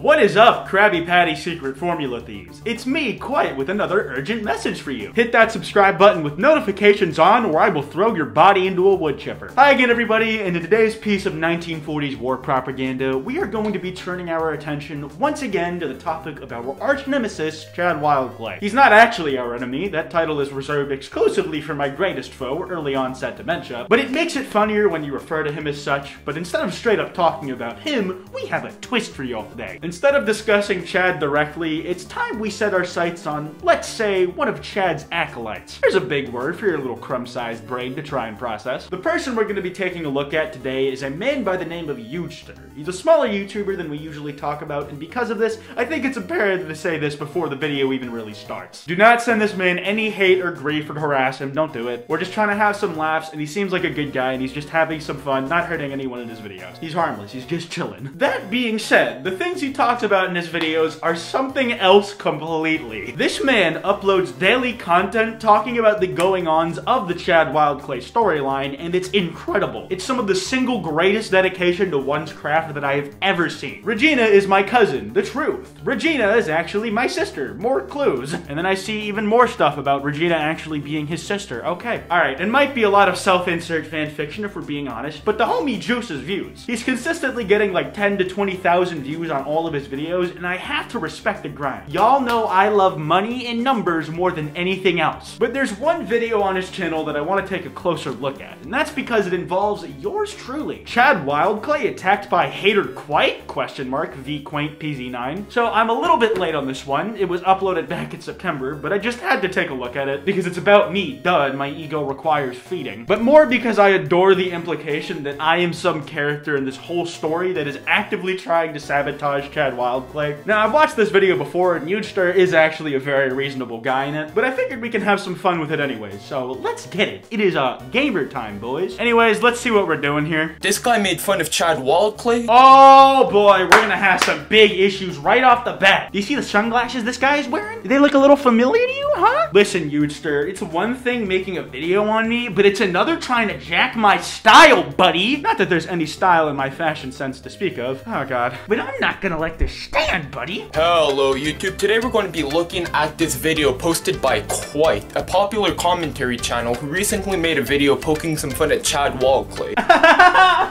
What is up, Krabby Patty Secret Formula Thieves? It's me, Kwite, with another urgent message for you. Hit that subscribe button with notifications on, or I will throw your body into a wood chipper. Hi again, everybody, and in today's piece of 1940s war propaganda, we are going to be turning our attention once again to the topic of our arch nemesis, Chad Wildclay. He's not actually our enemy. That title is reserved exclusively for my greatest foe, early onset dementia, but it makes it funnier when you refer to him as such. But instead of straight up talking about him, we have a twist for y'all today. Instead of discussing Chad directly, it's time we set our sights on, let's say, one of Chad's acolytes. Here's a big word for your little crumb-sized brain to try and process. The person we're going to be taking a look at today is a man by the name of Hugester. He's a smaller YouTuber than we usually talk about, and because of this, I think it's imperative to say this before the video even really starts. Do not send this man any hate or grief or harass him. Don't do it. We're just trying to have some laughs, and he seems like a good guy, and he's just having some fun, not hurting anyone in his videos. He's harmless. He's just chilling. That being said, the things he talks about in his videos are something else completely. This man uploads daily content talking about the going-ons of the Chad Wildclay storyline, and it's incredible. It's some of the single greatest dedication to one's craft that I have ever seen. Regina is my cousin, the truth. Regina is actually my sister, more clues. And then I see even more stuff about Regina actually being his sister. Okay, alright, it might be a lot of self-insert fanfiction if we're being honest, but the homie juices views. He's consistently getting like 10 to 20,000 views on all of his videos, and I have to respect the grind. Y'all know I love money and numbers more than anything else. But there's one video on his channel that I want to take a closer look at, and that's because it involves yours truly. Chad Wildclay attacked by hater Kwite? Question mark, vQuaintPZ9. So I'm a little bit late on this one. It was uploaded back in September, but I just had to take a look at it because it's about me, duh, and my ego requires feeding. But more because I adore the implication that I am some character in this whole story that is actively trying to sabotage Chad Wildclay. Now, I've watched this video before, and Hugester is actually a very reasonable guy in it, but I figured we can have some fun with it anyways, so let's get it. It is gamer time, boys. Anyways, let's see what we're doing here. This guy made fun of Chad Wildclay? Oh boy, we're gonna have some big issues right off the bat. Do you see the sunglasses this guy is wearing? Do they look a little familiar to you, huh? Listen, Hugester, it's one thing making a video on me, but it's another trying to jack my style, buddy. Not that there's any style in my fashion sense to speak of. Oh god. But I'm not gonna let this stand, buddy. Hello YouTube, today we're going to be looking at this video posted by Kwite, a popular commentary channel who recently made a video poking some fun at Chad Wildclay.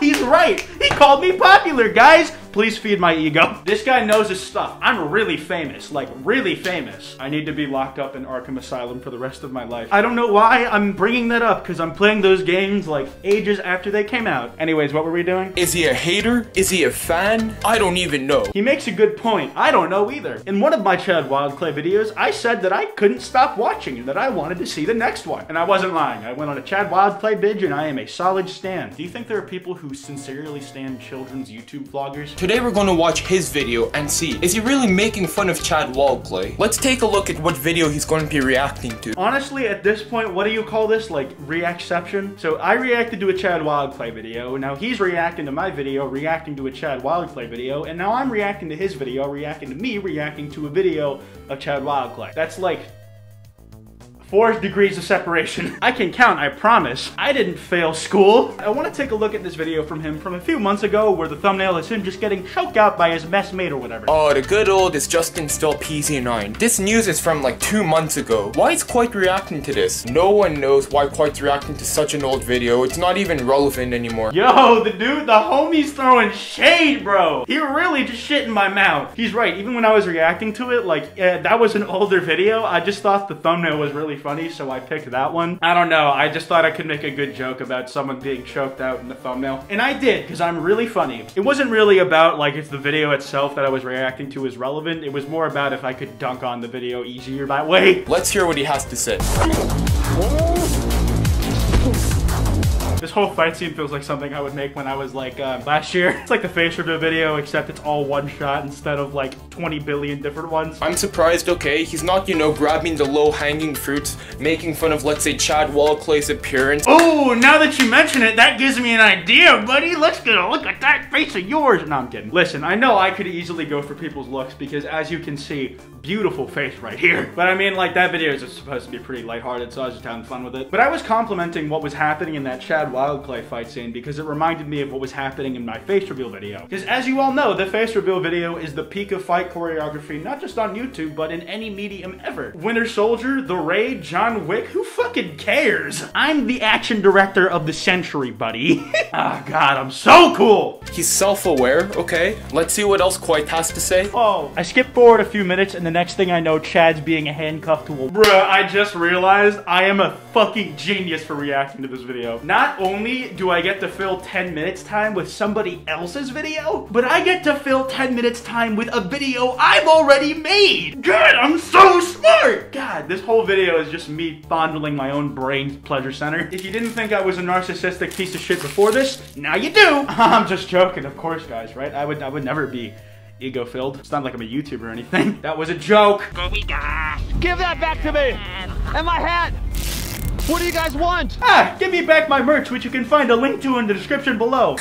He's right! He called me popular, guys! Please feed my ego. This guy knows his stuff. I'm really famous, like really famous. I need to be locked up in Arkham Asylum for the rest of my life. I don't know why I'm bringing that up, because I'm playing those games like ages after they came out. Anyways, what were we doing? Is he a hater? Is he a fan? I don't even know. He makes a good point. I don't know either. In one of my Chad Wildclay videos, I said that I couldn't stop watching and that I wanted to see the next one. And I wasn't lying. I went on a Chad Wildclay binge and I am a solid stan. Do you think there are people who sincerely stan children's YouTube vloggers? Today we're going to watch his video and see, is he really making fun of Chad Wildclay? Let's take a look at what video he's going to be reacting to. Honestly, at this point, what do you call this? Like, reactception? So I reacted to a Chad Wildclay video, now he's reacting to my video, reacting to a Chad Wildclay video, and now I'm reacting to his video, reacting to me, reacting to a video of Chad Wildclay. That's like 4 degrees of separation. I can count, I promise. I didn't fail school. I want to take a look at this video from him from a few months ago where the thumbnail is him just getting choked out by his messmate or whatever. Oh, the good old is Justin still PZ9. This news is from like 2 months ago. Why is Kwite reacting to this? No one knows why Kwite's reacting to such an old video. It's not even relevant anymore. Yo, the homie's throwing shade, bro. He really just shit in my mouth. He's right, even when I was reacting to it, like, that was an older video. I just thought the thumbnail was really funny, so I picked that one. I don't know, I just thought I could make a good joke about someone being choked out in the thumbnail. And I did, because I'm really funny. It wasn't really about, like, if the video itself that I was reacting to is relevant. It was more about if I could dunk on the video easier that way. Let's hear what he has to say. This whole fight scene feels like something I would make when I was like last year. It's like the face reveal video, except it's all one shot instead of like 20 billion different ones. I'm surprised, okay? He's not, you know, grabbing the low-hanging fruits, making fun of, let's say, Chad Wildclay's appearance. Oh, now that you mention it, that gives me an idea, buddy. Let's get a look at that face of yours. No, I'm kidding. Listen, I know I could easily go for people's looks because, as you can see, beautiful face right here. But I mean, like, that video is just supposed to be pretty lighthearted, so I was just having fun with it. But I was complimenting what was happening in that Chad Chad Wildclay fight scene because it reminded me of what was happening in my face reveal video. Because as you all know, the face reveal video is the peak of fight choreography, not just on YouTube, but in any medium ever. Winter Soldier, The Raid, John Wick, who fucking cares? I'm the action director of the century, buddy. Ah, God, I'm so cool. He's self-aware, okay? Let's see what else Kwite has to say. Oh, I skipped forward a few minutes and the next thing I know, Chad's being handcuffed to a— Bruh, I just realized I am a fucking genius for reacting to this video. Not only do I get to fill 10 minutes time with somebody else's video, but I get to fill 10 minutes time with a video I've already made. God, I'm so smart. God, this whole video is just me fondling my own brain's pleasure center. If you didn't think I was a narcissistic piece of shit before this, now you do. I'm just joking, of course, guys, right? I would never be ego-filled. It's not like I'm a YouTuber or anything. That was a joke. Give that back to me! And my hat! What do you guys want? Ah, give me back my merch, which you can find a link to in the description below.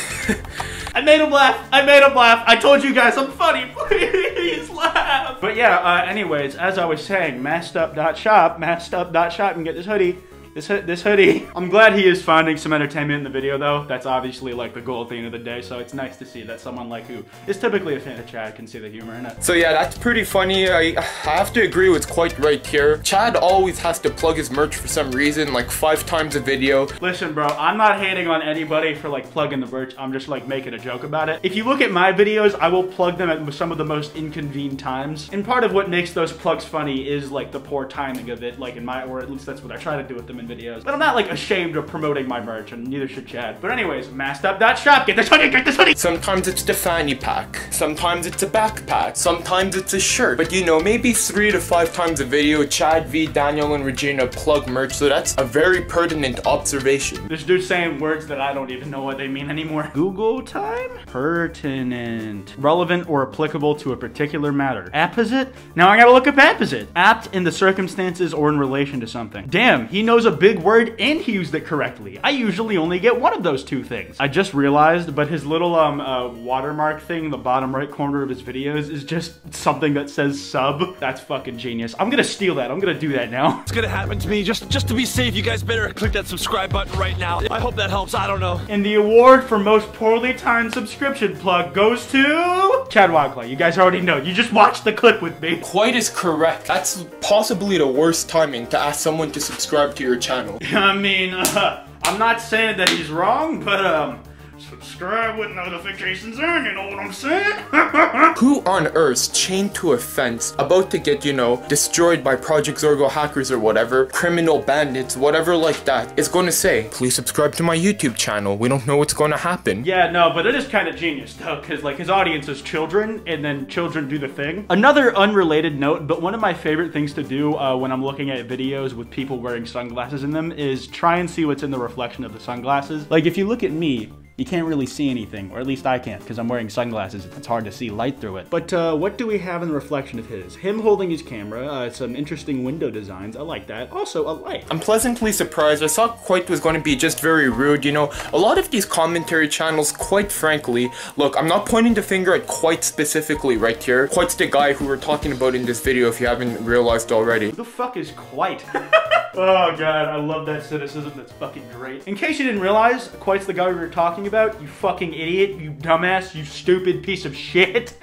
I made him laugh. I made him laugh. I told you guys I'm funny. Please laugh. But yeah, anyways, as I was saying, massedup.shop, massedup.shop, and get this hoodie. This hoodie. I'm glad he is finding some entertainment in the video though. That's obviously like the goal at the end of the day, so it's nice to see that someone like who is typically a fan of Chad can see the humor in it. So yeah, that's pretty funny. I have to agree with Kwite right here. Chad always has to plug his merch for some reason, like 5 times a video. Listen bro, I'm not hating on anybody for like plugging the merch. I'm just like making a joke about it. If you look at my videos, I will plug them at some of the most inconvenient times. And part of what makes those plugs funny is like the poor timing of it, like in my, or at least that's what I try to do with them in videos. But I'm not like ashamed of promoting my merch, and neither should Chad. But anyways, massedup.shop, get this hoodie, get this hoodie! Sometimes it's the fanny pack, sometimes it's a backpack, sometimes it's a shirt. But you know, maybe 3 to 5 times a video, Chad, V, Daniel, and Regina plug merch, so that's a very pertinent observation. This dude's saying words that I don't even know what they mean anymore. Google time? Pertinent. Relevant or applicable to a particular matter. Apposite? Now I gotta look up apposite. Apt in the circumstances or in relation to something. Damn, he knows a big word and he used it correctly. I usually only get one of those 2 things. I just realized, but his little watermark thing in the bottom right corner of his videos is just something that says sub. That's fucking genius. I'm gonna steal that. I'm gonna do that now. It's gonna happen to me. Just to be safe, you guys better click that subscribe button right now. I hope that helps. I don't know. And the award for most poorly timed subscription plug goes to Chad Wildclay. You guys already know. You just watched the clip with me. Kwite is correct. That's possibly the worst timing to ask someone to subscribe to your channel. I mean, I'm not saying that he's wrong, but subscribe with notifications on, you know what I'm saying? Who on earth chained to a fence, about to get, you know, destroyed by Project Zorgo hackers or whatever, criminal bandits, whatever like that, is going to say, please subscribe to my YouTube channel. We don't know what's going to happen. Yeah, no, but it is kind of genius though, because like his audience is children, and then children do the thing. Another unrelated note, but one of my favorite things to do when I'm looking at videos with people wearing sunglasses in them is try and see what's in the reflection of the sunglasses. Like if you look at me, you can't really see anything, or at least I can't, because I'm wearing sunglasses. It's hard to see light through it. But what do we have in the reflection of his? Him holding his camera, some interesting window designs. I like that. Also, a light. I'm pleasantly surprised. I thought Kwite was going to be just very rude. You know, a lot of these commentary channels, quite frankly, look, I'm not pointing the finger at Kwite specifically right here. Kwite's the guy who we're talking about in this video, if you haven't realized already. Who the fuck is Kwite? Oh god, I love that cynicism. That's fucking great. In case you didn't realize, Kwite's the guy we were talking about. You fucking idiot, you dumbass, you stupid piece of shit.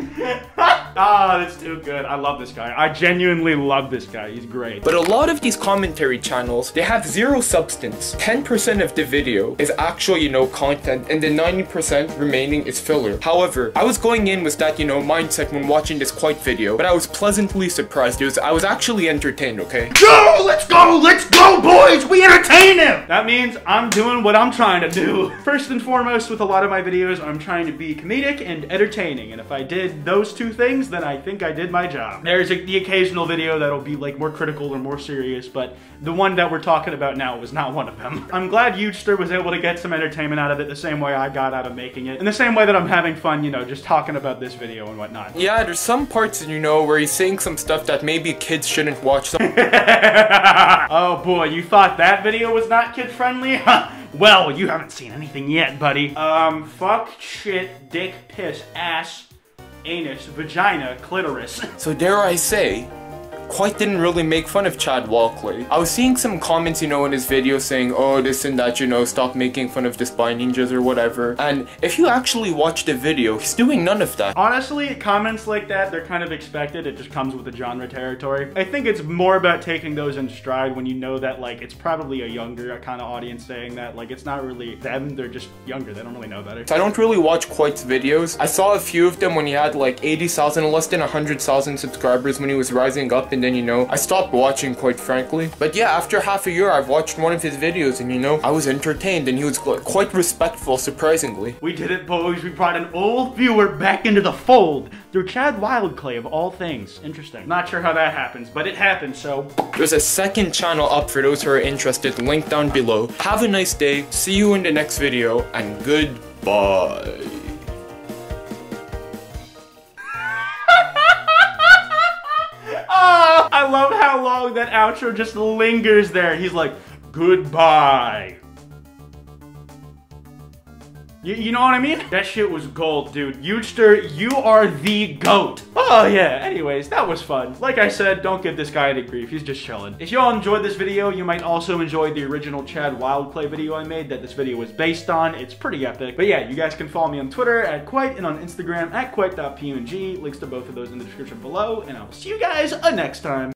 Ah, that's too good. I love this guy. I genuinely love this guy. He's great. But a lot of these commentary channels, they have 0 substance. 10% of the video is actual, you know, content, and the 90% remaining is filler. However, I was going in with that, you know, mindset when watching this Kwite video, but I was pleasantly surprised. I was actually entertained, okay? Go! Let's go! Let's go, boys! We entertain him! That means I'm doing what I'm trying to do. First and foremost, with a lot of my videos, I'm trying to be comedic and entertaining, and if I did those 2 things, then I think I did my job. There's the occasional video that'll be like more critical or more serious, but the one that we're talking about now was not one of them. I'm glad Youtster was able to get some entertainment out of it the same way I got out of making it, and the same way that I'm having fun, you know, just talking about this video and whatnot. Yeah, there's some parts, you know, where he's saying some stuff that maybe kids shouldn't watch. Oh boy, you thought that video was not kid-friendly? Well, you haven't seen anything yet, buddy. Fuck, shit, dick, piss, ass, anus, vagina, clitoris. So dare I say, Kwite didn't really make fun of Chad Walkley. I was seeing some comments, you know, in his video saying, oh, this and that, you know, stop making fun of the Spy Ninjas or whatever. And if you actually watch the video, he's doing none of that. Honestly, comments like that, they're kind of expected. It just comes with the genre territory. I think it's more about taking those in stride when you know that, like, it's probably a younger kind of audience saying that. Like, it's not really them, they're just younger. They don't really know better. I don't really watch Kwite's videos. I saw a few of them when he had like 80,000, less than 100,000 subscribers when he was rising up, and then, you know, I stopped watching, quite frankly. But yeah, after half a year, I've watched one of his videos, and you know, I was entertained, and he was quite respectful, surprisingly. We did it, boys. We brought an old viewer back into the fold through Chad Wildclay of all things. Interesting. Not sure how that happens, but it happened, so. There's a second channel up for those who are interested, link down below. Have a nice day, see you in the next video, and goodbye. Oh, I love how long that outro just lingers there. He's like, goodbye. You know what I mean? That shit was gold, dude. Hughster, you are the GOAT. Oh yeah, anyways, that was fun. Like I said, don't give this guy any grief. He's just chilling. If y'all enjoyed this video, you might also enjoy the original Chad Wildclay video I made that this video was based on. It's pretty epic. But yeah, you guys can follow me on Twitter at Kwite and on Instagram at Kwite.png. Links to both of those in the description below, and I will see you guys next time.